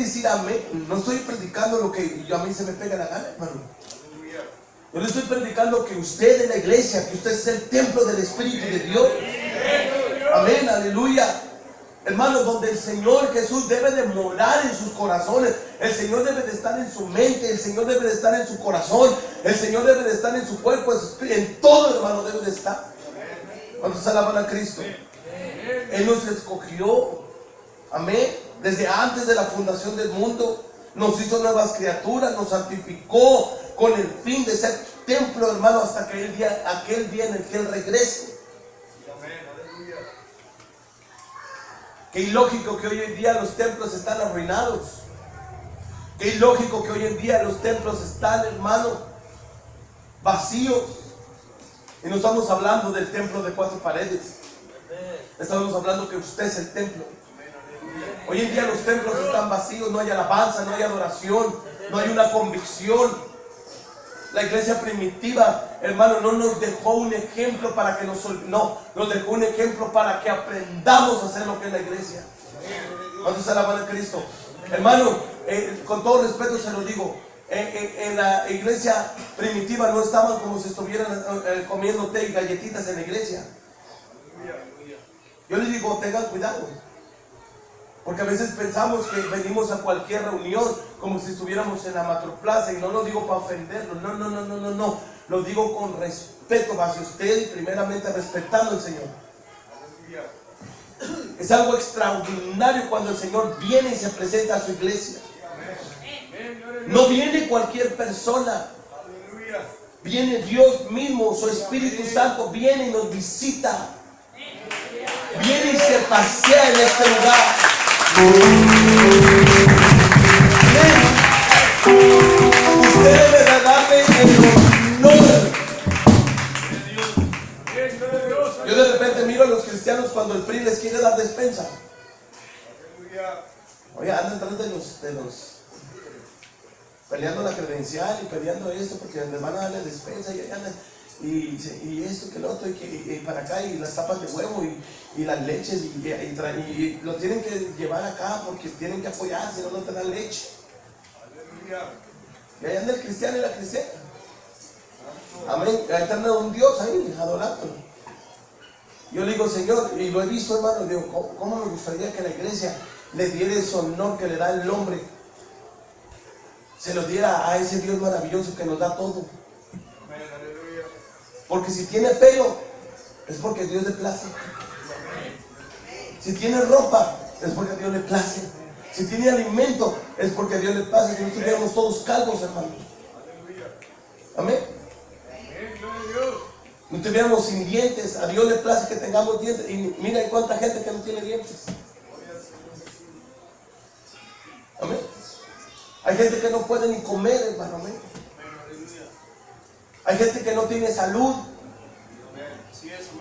decir amén. No estoy predicando lo que a mí se me pega la gana, hermano. Yo le estoy predicando que usted en la iglesia, que usted es el templo del Espíritu de Dios. Amén, aleluya. Hermano, donde el Señor Jesús debe de morar en sus corazones. El Señor debe de estar en su mente. El Señor debe de estar en su corazón. El Señor debe de estar en su cuerpo, en su espíritu. En todo, hermano, debe de estar. Cuando se alaban a Cristo. Él nos escogió. Amén. Desde antes de la fundación del mundo. Nos hizo nuevas criaturas. Nos santificó con el fin de ser templo, hermano, hasta aquel día en el que Él regrese. Qué ilógico que hoy en día los templos están arruinados. Qué ilógico que hoy en día los templos están, hermano, vacíos. Y no estamos hablando del templo de 4 paredes. Estamos hablando que usted es el templo. Hoy en día los templos están vacíos. No hay alabanza, no hay adoración, no hay una convicción. La iglesia primitiva, hermano, no nos dejó un ejemplo para que nos dejó un ejemplo para que aprendamos a hacer lo que es la iglesia. ¿Cuántos se alaban a Cristo? Hermano, con todo respeto se lo digo, en la iglesia primitiva no estaban como si estuvieran comiendo té y galletitas en la iglesia. Yo les digo, tengan cuidado. Porque a veces pensamos que venimos a cualquier reunión como si estuviéramos en la Macroplaza, y no lo digo para ofenderlo, no. Lo digo con respeto hacia usted y primeramente respetando al Señor. Es algo extraordinario cuando el Señor viene y se presenta a su iglesia. No viene cualquier persona. Viene Dios mismo, su Espíritu Santo viene y nos visita. Viene y se pasea en este lugar. Usted debe de darle el honor. Yo de repente miro a los cristianos cuando el PRI les quiere dar despensa. Oye, andan detrás de los peleando la credencial y peleando esto porque les van a darle despensa y andan. Y esto que lo otro y para acá y las tapas de huevo y las leches y lo tienen que llevar acá porque tienen que apoyarse, no te dan leche. Y ahí anda el cristiano y la cristiana. Amén. Ahí está un Dios ahí adorándolo. Yo le digo, Señor, y lo he visto, hermano, digo, ¿cómo me gustaría que la iglesia le diera ese honor que le da el hombre? Se lo diera a ese Dios maravilloso que nos da todo. Porque si tiene pelo, es porque Dios le place. Si tiene ropa, es porque a Dios le place. Si tiene alimento, es porque a Dios le place. Si no estuviéramos todos calvos, hermanos. Amén. No estuviéramos sin dientes, a Dios le place que tengamos dientes. Y mira, hay cuánta gente que no tiene dientes. Amén. Hay gente que no puede ni comer, hermano. Amén. Hay gente que no tiene salud.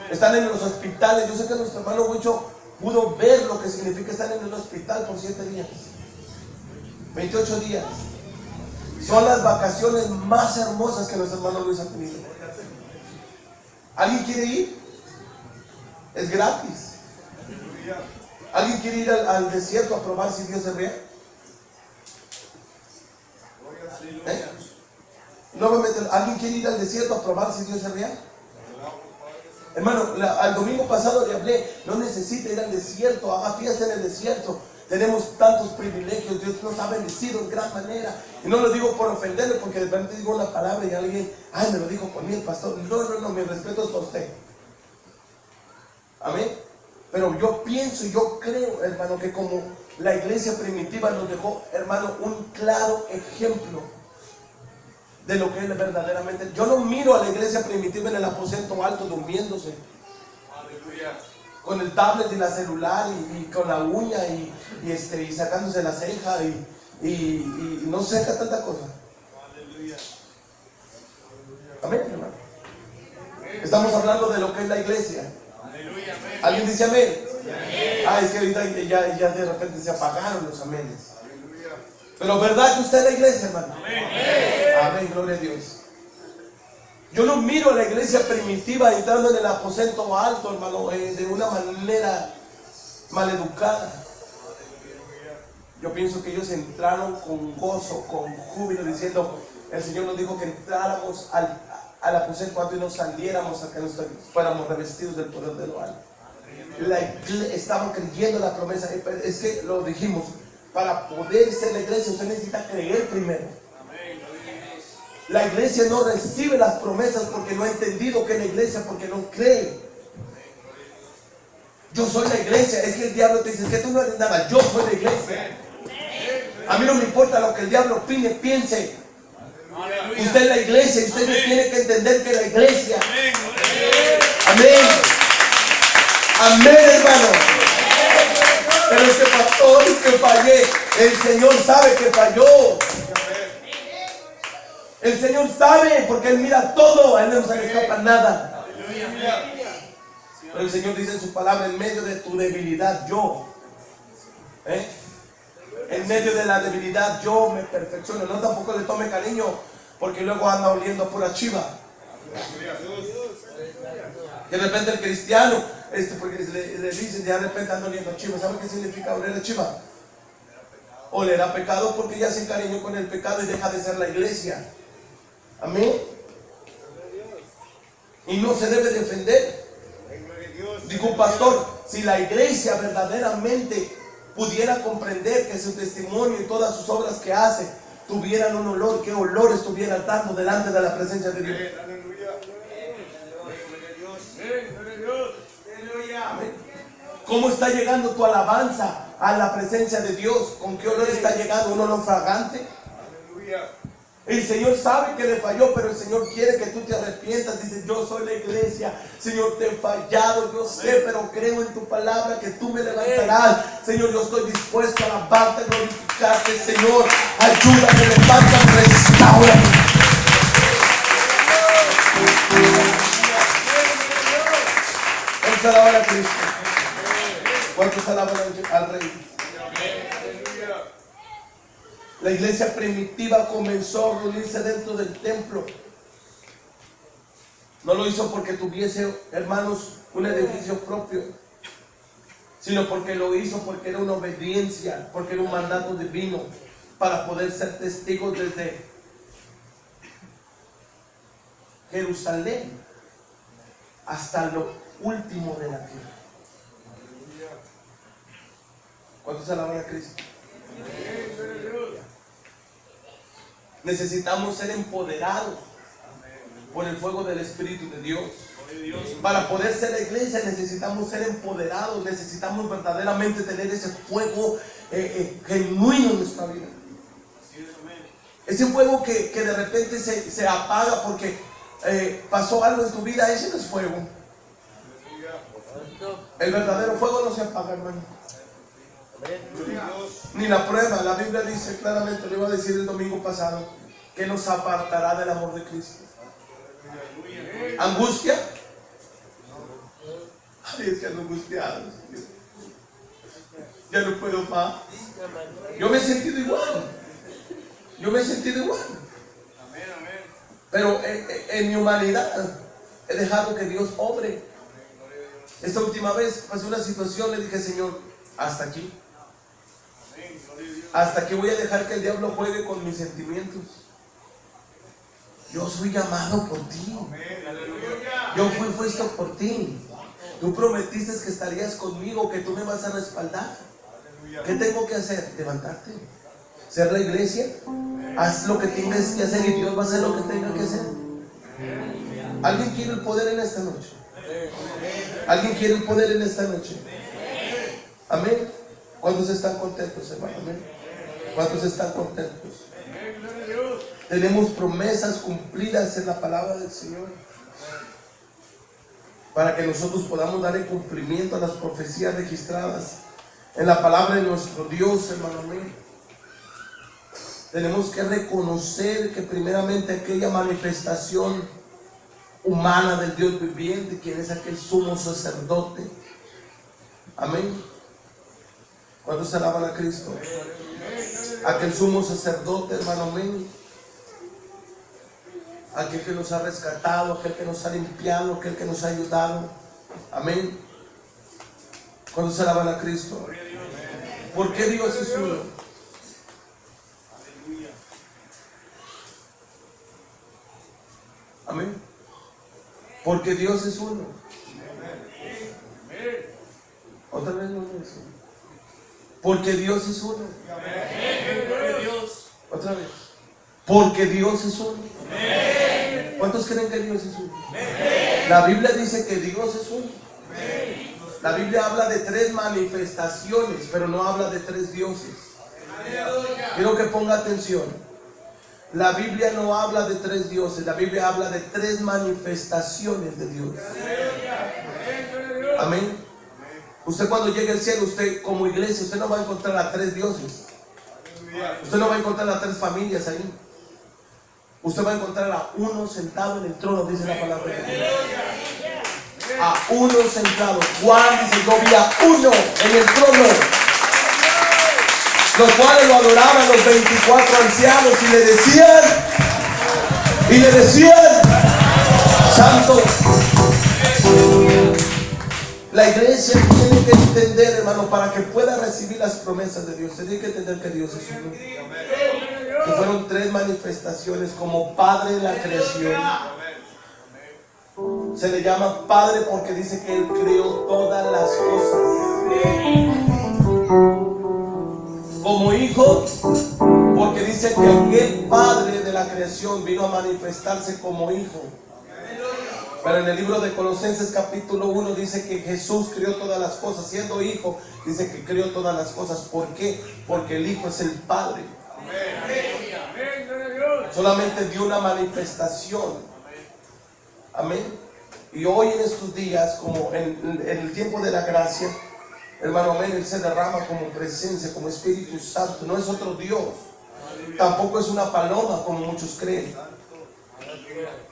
Están en los hospitales. Yo sé que nuestro hermano Huicho pudo ver lo que significa estar en el hospital por 7 días. 28 días. Son las vacaciones más hermosas que nuestro hermano Luis ha tenido. ¿Alguien quiere ir? Es gratis. ¿Alguien quiere ir al desierto a probar si Dios es real? Nuevamente, ¿alguien quiere ir al desierto a probar si Dios es real? Hermano, al domingo pasado le hablé, no necesita ir al desierto, haga fiesta en el desierto. Tenemos tantos privilegios, Dios nos ha bendecido en gran manera. Y no lo digo por ofenderle, porque de repente digo una palabra y alguien, ay, me lo dijo por mí el pastor. No, mi respeto es para usted. Amén. Pero yo pienso y yo creo, hermano, que como la iglesia primitiva nos dejó, hermano, un claro ejemplo de lo que es verdaderamente. Yo no miro a la iglesia primitiva en el aposento alto durmiéndose. Aleluya. Con el tablet y la celular y con la uña y sacándose la ceja y no sé qué tanta cosa. Aleluya. Amén, hermano. Estamos hablando de lo que es la iglesia. Aleluya. ¿Alguien dice amén? Ah, es que ahorita ya de repente se apagaron los amenes. Pero ¿verdad que usted es la iglesia, hermano? Amén, gloria a Dios. Yo no miro a la iglesia primitiva entrando en el aposento alto, hermano, de una manera maleducada. Yo pienso que ellos entraron con gozo, con júbilo, diciendo, el Señor nos dijo que entráramos al aposento alto y nos saliéramos a que nos fuéramos revestidos del poder de lo alto. Estaban creyendo la promesa. Es que lo dijimos, para poder ser la iglesia usted necesita creer primero. La iglesia no recibe las promesas porque no ha entendido que es la iglesia, porque no cree. Yo soy la iglesia. Es que el diablo te dice que tú no eres nada. Yo soy la iglesia. A mí no me importa lo que el diablo opine, piense. Usted es la iglesia y usted tiene que entender que es la iglesia. Amén. Amén, hermano. Pero es que pastor, es que fallé. El Señor sabe que falló. El Señor sabe porque Él mira todo. A Él no se le escapa nada. Pero el Señor dice en su palabra, en medio de tu debilidad yo, en medio de la debilidad yo me perfecciono. No tampoco le tome cariño porque luego anda oliendo pura chiva. De repente el cristiano, porque le dicen de repente anda oliendo chiva. ¿Sabe qué significa oler a chiva? Oler a pecado porque ya se encariñó con el pecado y deja de ser la iglesia. Amén. Y no se debe defender. Dijo un pastor, si la iglesia verdaderamente pudiera comprender que su testimonio y todas sus obras que hace tuvieran un olor, ¿qué olor estuviera dando delante de la presencia de Dios? ¿Cómo está llegando tu alabanza a la presencia de Dios? ¿Con qué olor está llegando? ¿Un olor fragante? El Señor sabe que le falló, pero el Señor quiere que tú te arrepientas. Dice, yo soy la iglesia, Señor, te he fallado, yo sé, pero creo en tu palabra que tú me levantarás. Señor, yo estoy dispuesto a alabarte, a glorificarte. Señor, ayúdame, levántame, restaurame. ¿Cuántos alaban a Cristo? ¿Cuántos alaban al Rey? La iglesia primitiva comenzó a reunirse dentro del templo. No lo hizo porque tuviese, hermanos, un edificio propio, sino porque lo hizo porque era una obediencia, porque era un mandato divino, para poder ser testigos desde Jerusalén hasta lo último de la tierra. ¿Cuántos alaban a Cristo? Necesitamos ser empoderados por el fuego del Espíritu de Dios. Para poder ser la iglesia necesitamos ser empoderados, necesitamos verdaderamente tener ese fuego genuino en nuestra vida. Ese fuego que de repente se apaga porque pasó algo en tu vida, ese no es fuego. El verdadero fuego no se apaga, hermano. Ni la prueba. La Biblia dice claramente, lo iba a decir el domingo pasado, que nos apartará del amor de Cristo. ¿Angustia? Ay, es que ando angustiado. Ya no puedo más. Yo me he sentido igual. Pero en mi humanidad he dejado que Dios obre. Esta última vez pasé una situación, le dije, Señor, hasta aquí. Hasta aquí voy a dejar que el diablo juegue con mis sentimientos. Yo soy llamado por ti. Yo fui puesto por ti. Tú prometiste que estarías conmigo, que tú me vas a respaldar. ¿Qué tengo que hacer? Levantarte. Ser la iglesia. Haz lo que tengas que hacer y Dios va a hacer lo que tenga que hacer. ¿Alguien quiere el poder en esta noche? ¿Alguien quiere el poder en esta noche? Amén. ¿Cuántos están contentos, hermano? Amén. ¿Cuántos están contentos? Tenemos promesas cumplidas en la palabra del Señor para que nosotros podamos darle cumplimiento a las profecías registradas en la palabra de nuestro Dios, hermano mío. Tenemos que reconocer que primeramente aquella manifestación humana del Dios viviente, quien es aquel sumo sacerdote. Amén. ¿Cuántos alaban a Cristo? Aquel sumo sacerdote, hermano mío. Aquel que nos ha rescatado, aquel que nos ha limpiado, aquel que nos ha ayudado. Amén. ¿Cuántos alaban a Cristo? ¿Por qué Dios es uno? Porque Dios es uno. Otra vez no es uno. Porque Dios es uno. Otra vez. Porque Dios es uno. ¿Cuántos creen que Dios es uno? La Biblia dice que Dios es uno. La Biblia habla de 3 manifestaciones, pero no habla de 3 dioses. Quiero que ponga atención. La Biblia no habla de 3 dioses. La Biblia habla de 3 manifestaciones de Dios. Amén. Usted cuando llegue al cielo, usted como iglesia, usted no va a encontrar a 3 dioses. Usted no va a encontrar a 3 familias ahí. Usted va a encontrar a uno sentado en el trono, dice la palabra de Dios. A uno sentado. Juan dice: yo vi a uno en el trono, los cuales lo adoraban los 24 ancianos y le decían, santo. La iglesia tiene que entender, hermano, para que pueda recibir las promesas de Dios, tiene que entender que Dios es uno. Que fueron 3 manifestaciones como Padre en la creación. Se le llama Padre porque dice que Él creó todas las cosas. Como Hijo, porque dice que aquel Padre de la creación vino a manifestarse como Hijo. Pero en el libro de Colosenses capítulo 1 dice que Jesús creó todas las cosas. Siendo Hijo, dice que creó todas las cosas. ¿Por qué? Porque el Hijo es el Padre. Solamente dio una manifestación. Amén. Y hoy en estos días, como en el tiempo de la gracia, hermano, amén, Él se derrama como presencia, como Espíritu Santo. No es otro Dios. Tampoco es una paloma como muchos creen.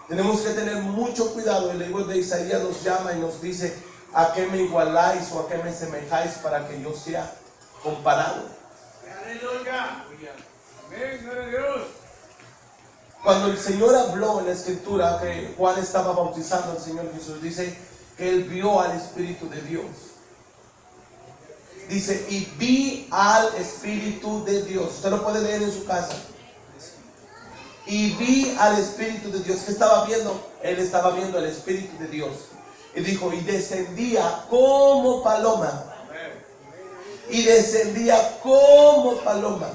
Tenemos que tener mucho cuidado. El libro de Isaías nos llama y nos dice: ¿a qué me igualáis o a qué me semejáis para que yo sea comparado? Cuando el Señor habló en la Escritura que Juan estaba bautizando al Señor Jesús, dice que él vio al Espíritu de Dios. Dice: y vi al Espíritu de Dios. Usted lo puede leer en su casa. Y vi al Espíritu de Dios. ¿Qué estaba viendo? Él estaba viendo el Espíritu de Dios. Y dijo: y descendía como paloma. Y descendía como paloma.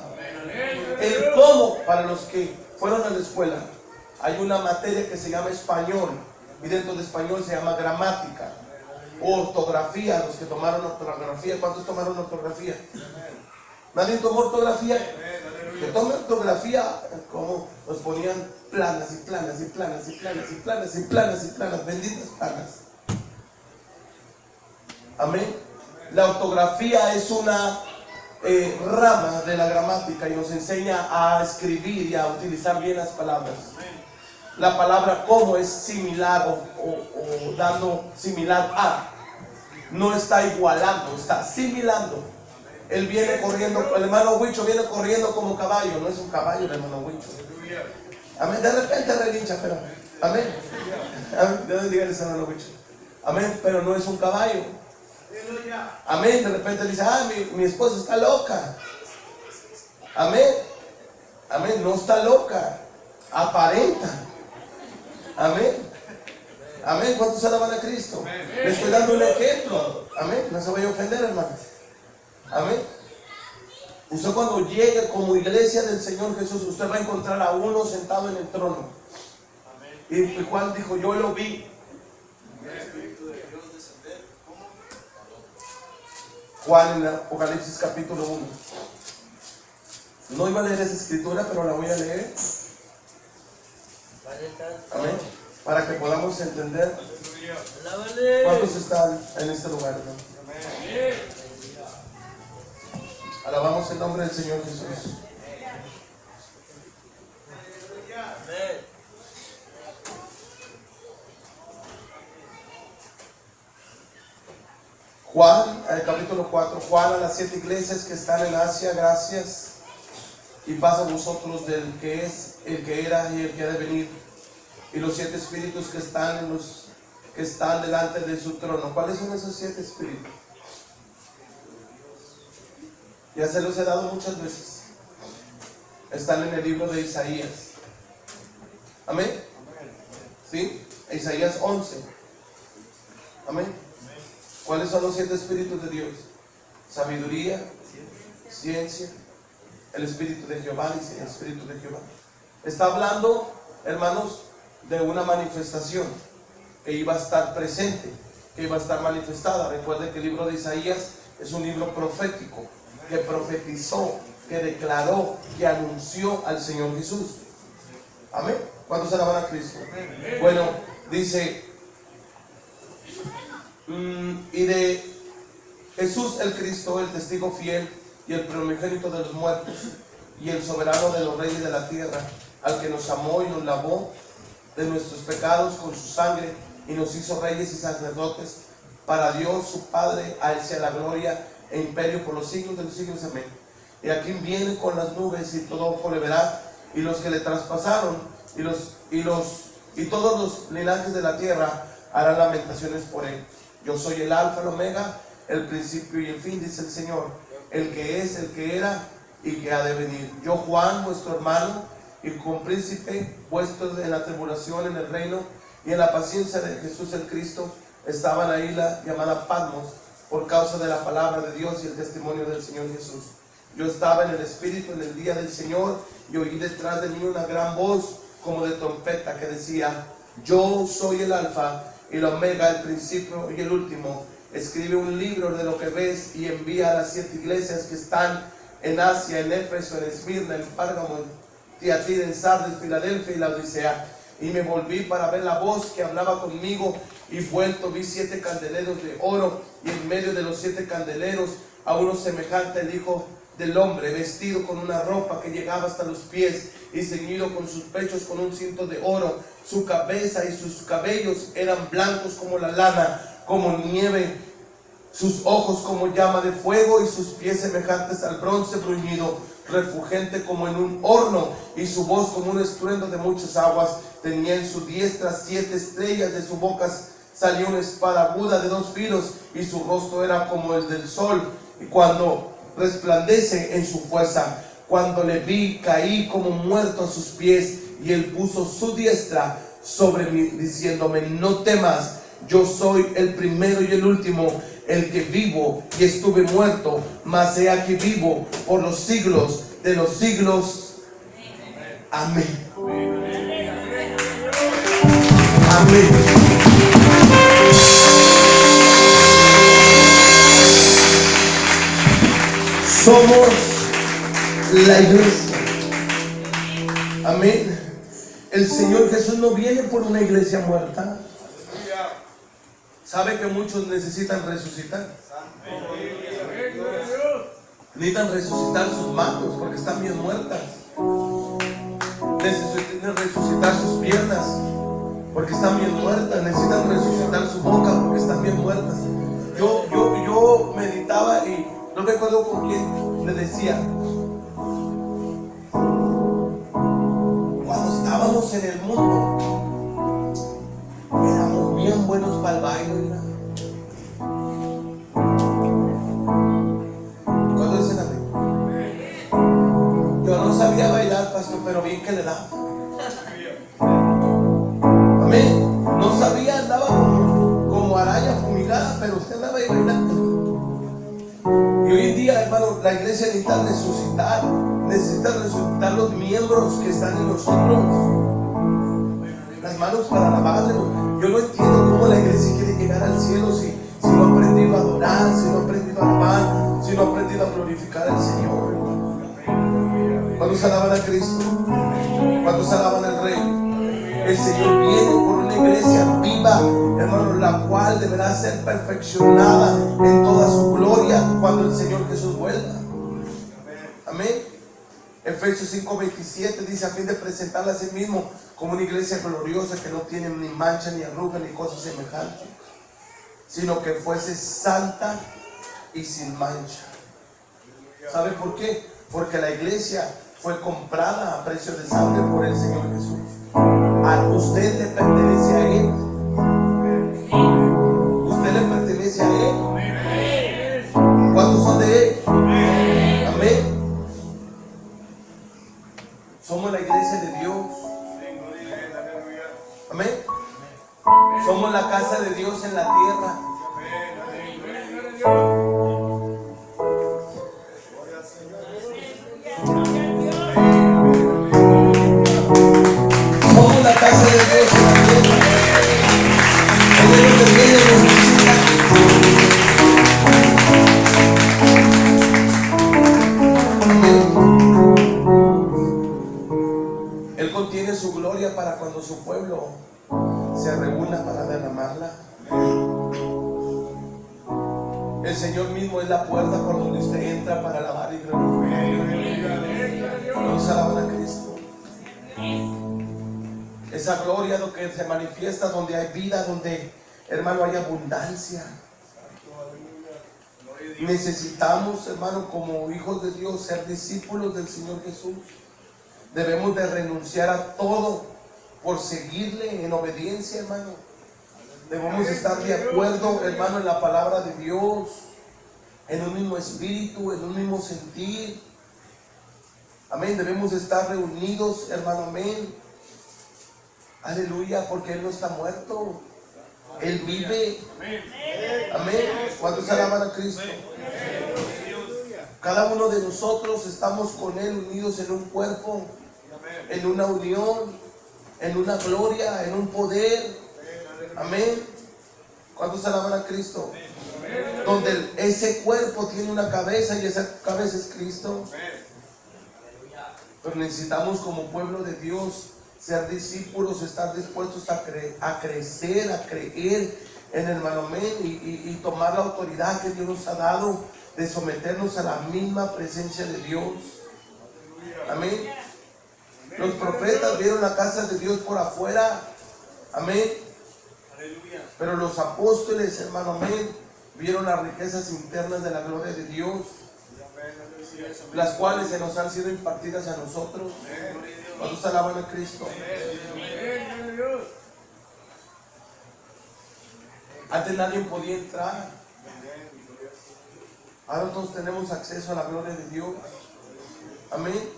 El cómo, para los que fueron a la escuela, hay una materia que se llama español. Y dentro de español se llama gramática. O ortografía, los que tomaron ortografía. ¿Cuántos tomaron ortografía? ¿Nadie tomó ortografía? Que tome ortografía, como nos ponían planas y planas y planas y planas y planas y planas y planas, benditas planas. Amén. La ortografía es una rama de la gramática y nos enseña a escribir y a utilizar bien las palabras. La palabra como es similar o dando similar a. No está igualando, está asimilando. Él viene corriendo, el hermano Huicho viene corriendo como caballo. No es un caballo el hermano Huicho. Amén. De repente relincha, pero amén. Amén. Dios diga el hermano Huicho. Amén. Pero no es un caballo. Amén. De repente dice: mi esposa está loca. Amén. Amén. No está loca. Aparenta. Amén. Amén. ¿Cuántos alaban a Cristo? Le estoy dando un ejemplo. Amén. No se vaya a ofender, hermano. Amén. Usted cuando llegue como iglesia del Señor Jesús, usted va a encontrar a uno sentado en el trono. Y Juan dijo: yo lo vi. Juan en Apocalipsis capítulo 1. No iba a leer esa escritura, pero la voy a leer. Amén. Para que podamos entender. ¿Cuántos están en este lugar, hermano? Alabamos el nombre del Señor Jesús. Juan, capítulo 4. Juan a las 7 iglesias que están en Asia, gracias y paz a vosotros del que es, el que era y el que ha de venir, y los 7 espíritus que están delante de su trono. ¿Cuáles son esos 7 espíritus? Ya se los he dado muchas veces. Están en el libro de Isaías. Amén. ¿Sí? Isaías 11. Amén. ¿Cuáles son los 7 espíritus de Dios? Sabiduría, ciencia, el espíritu de Jehová, dice el espíritu de Jehová. Está hablando, hermanos, de una manifestación que iba a estar presente, que iba a estar manifestada. Recuerden que el libro de Isaías es un libro profético, que profetizó, que declaró, que anunció al Señor Jesús. Amén. ¿Cuántos alaban a Cristo? Bueno, dice, y de Jesús el Cristo, el testigo fiel y el primogénito de los muertos y el soberano de los reyes de la tierra, al que nos amó y nos lavó de nuestros pecados con su sangre y nos hizo reyes y sacerdotes para Dios su Padre. A él sea la gloria e imperio por los siglos de los siglos. Amén. Y aquí viene con las nubes y todo ojo le verá, y los que le traspasaron y todos los linajes de la tierra harán lamentaciones por él. Yo soy el alfa, el omega, el principio y el fin, dice el Señor, el que es, el que era y que ha de venir. Yo, Juan, vuestro hermano y compríncipe vuestro en la tribulación, en el reino y en la paciencia de Jesús el Cristo, estaba en la isla llamada Patmos por causa de la palabra de Dios y el testimonio del Señor Jesús. Yo estaba en el Espíritu en el día del Señor y oí detrás de mí una gran voz como de trompeta que decía: yo soy el alfa y el omega, el principio y el último. Escribe un libro de lo que ves y envía a las 7 iglesias que están en Asia, en Éfeso, en Esmirna, en Pérgamo, en Tiatira, en Sardes, Filadelfia y la Odisea. Y me volví para ver la voz que hablaba conmigo, y vuelto vi 7 candeleros de oro, y en medio de los 7 candeleros a uno semejante al Hijo del Hombre, vestido con una ropa que llegaba hasta los pies y ceñido con sus pechos con un cinto de oro. Su cabeza y sus cabellos eran blancos como la lana, como nieve, sus ojos como llama de fuego y sus pies semejantes al bronce bruñido, refulgente como en un horno, y su voz como un estruendo de muchas aguas. Tenía en su diestra 7 estrellas, de su boca salió una espada aguda de 2 filos, y su rostro era como el del sol, y cuando resplandece en su fuerza. Cuando le vi, caí como muerto a sus pies, y él puso su diestra sobre mí, diciéndome: no temas, yo soy el primero y el último, el que vivo y estuve muerto, mas he aquí vivo por los siglos de los siglos. Amén. Amén. Somos la iglesia. Amén. El Señor Jesús no viene por una iglesia muerta. ¿Sabe que muchos necesitan resucitar? Necesitan resucitar sus manos porque están bien muertas. Necesitan resucitar sus piernas porque están bien muertas. Necesitan resucitar su boca porque están bien muertas. Yo meditaba y no recuerdo con quién le decía: cuando estábamos en el mundo, éramos bien buenos para el baile. ¿Cuándo dicen amén? Yo no sabía bailar, pastor, pero bien que le daba. Amén. No sabía, andaba como araña fumigada, pero usted andaba ahí bailando. Y hoy en día, hermano, la iglesia necesita resucitar los miembros que están en nosotros, las manos para alabarle. Yo no entiendo cómo la iglesia quiere llegar al cielo si no ha aprendido a adorar, si no ha aprendido a alabar, si no ha aprendido a glorificar al Señor. ¿Cuántos alaban a Cristo? ¿Cuántos alaban al Rey? El Señor viene por una iglesia viva, hermano, la cual deberá ser perfeccionada en toda su gloria cuando el Señor Jesús vuelva. Amén. Efesios 5:27 dice: a fin de presentarla a sí mismo como una iglesia gloriosa, que no tiene ni mancha, ni arruga, ni cosa semejante, sino que fuese santa y sin mancha. ¿Sabe por qué? Porque la iglesia fue comprada a precio de sangre por el Señor Jesús. A usted le pertenece a Él. Usted le pertenece a Él. ¿Cuántos son de Él? Amén. Somos la iglesia de Dios. Amén. Somos la casa de Dios en la tierra. Somos la casa de Dios en la tierra. Él es donde viene nuestra. Él contiene su gloria para cuando su pueblo se reúna para derramarla. El Señor mismo es la puerta por donde usted entra para alabar y glorificar. Todos alaban a Cristo. Esa gloria lo que se manifiesta donde hay vida, donde, hermano, hay abundancia. Necesitamos, hermano, como hijos de Dios, ser discípulos del Señor Jesús. Debemos de renunciar a todo por seguirle en obediencia, hermano. Debemos estar de acuerdo, hermano, en la palabra de Dios, en un mismo espíritu, en un mismo sentir. Amén. Debemos estar reunidos, hermano. Amén. Aleluya, porque Él no está muerto. Él vive. Amén. ¿Cuántos alaban a Cristo? Cada uno de nosotros estamos con Él unidos en un cuerpo, en una unión, en una gloria, en un poder. Amén. ¿Cuántos alaban a Cristo? Donde ese cuerpo tiene una cabeza y esa cabeza es Cristo. Pero necesitamos como pueblo de Dios ser discípulos, estar dispuestos a crecer, a creer en el hermano. Amén. Y tomar la autoridad que Dios nos ha dado de someternos a la misma presencia de Dios. Amén. Los profetas vieron la casa de Dios por afuera. Amén. Pero los apóstoles, hermano, amén, vieron las riquezas internas de la gloria de Dios, las cuales se nos han sido impartidas a nosotros. ¿Cuántos alaban a Cristo? Antes nadie podía entrar. Ahora todos tenemos acceso a la gloria de Dios. Amén.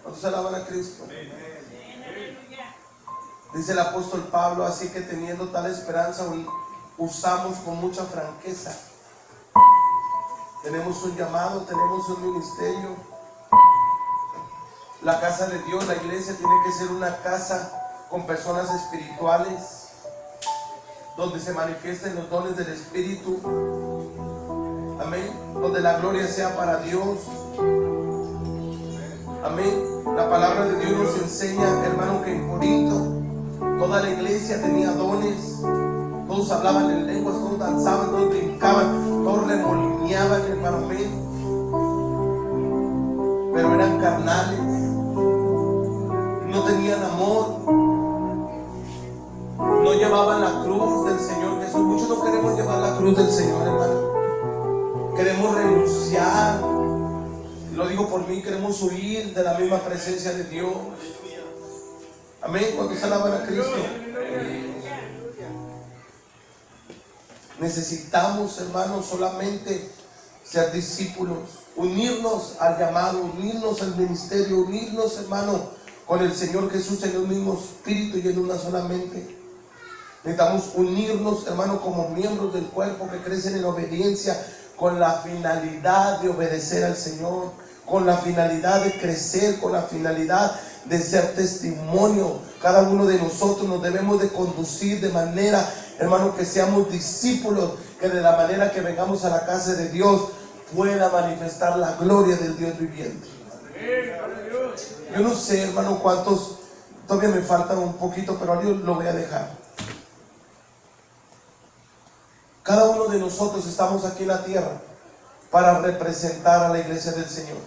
¿Cuántos alaban a Cristo? Dice el apóstol Pablo: así que teniendo tal esperanza, usamos con mucha franqueza. Tenemos un llamado, tenemos un ministerio. La casa de Dios, la iglesia, tiene que ser una casa con personas espirituales, donde se manifiesten los dones del Espíritu. Amén. Donde la gloria sea para Dios. Amén. La palabra de Dios nos enseña, hermano, que en Corinto toda la iglesia tenía dones. Todos hablaban en lenguas, todos danzaban, todos brincaban, todos remolineaban, hermano. Amén. Pero eran carnales, no tenían amor, no llevaban la cruz del Señor Jesús. Muchos no queremos llevar la cruz del Señor, hermano. Queremos renunciar. Lo digo por mí, queremos huir de la misma presencia de Dios. Amén. Cuando se alaban a Cristo. Necesitamos, hermanos, solamente ser discípulos, unirnos al llamado, unirnos al ministerio, unirnos, hermano, con el Señor Jesús en un mismo espíritu y en una sola mente. Necesitamos unirnos, hermano, como miembros del cuerpo que crecen en obediencia, con la finalidad de obedecer al Señor, con la finalidad de crecer, con la finalidad de ser testimonio. Cada uno de nosotros nos debemos de conducir de manera, hermano, que seamos discípulos, que de la manera que vengamos a la casa de Dios pueda manifestar la gloria del Dios viviente. Yo no sé, hermano, cuántos, todavía me falta un poquito, pero yo lo voy a dejar. Cada uno de nosotros estamos aquí en la tierra para representar a la iglesia del Señor.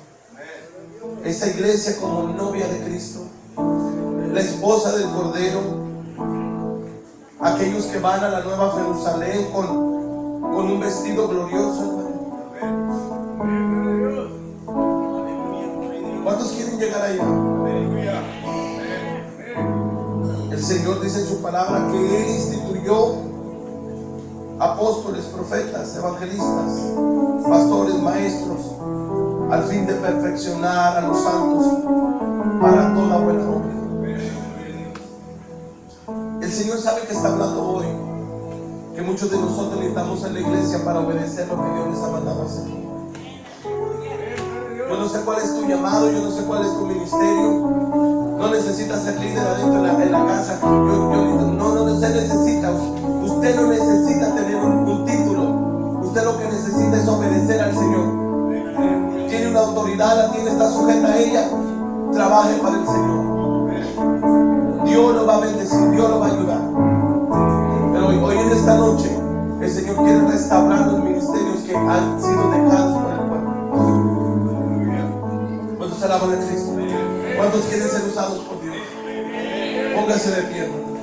Esa iglesia como novia de Cristo, la esposa del Cordero, aquellos que van a la Nueva Jerusalén con un vestido glorioso, hermano. ¿Cuántos quieren llegar allá? El Señor dice en su palabra que Él instituyó apóstoles, profetas, evangelistas, pastores, maestros, al fin de perfeccionar a los santos para toda buena obra. El Señor sabe que está hablando hoy que muchos de nosotros necesitamos en la iglesia para obedecer lo que Dios les ha mandado a hacer. Yo no sé cuál es tu llamado, yo no sé cuál es tu ministerio. No necesitas ser líder adentro en la casa. No se necesita. Usted no necesita tener un título. Usted lo que necesita es obedecer al Señor. Tiene una autoridad, la tiene, está sujeta a ella. Trabaje para el Señor. Dios lo va a bendecir, Dios lo va a ayudar. Pero hoy en esta noche el Señor quiere restaurar los ministerios que han sido dejados por el pueblo. ¿Cuántos alaban a Cristo? ¿Cuántos quieren ser usados por Dios? Póngase de pie, hermano.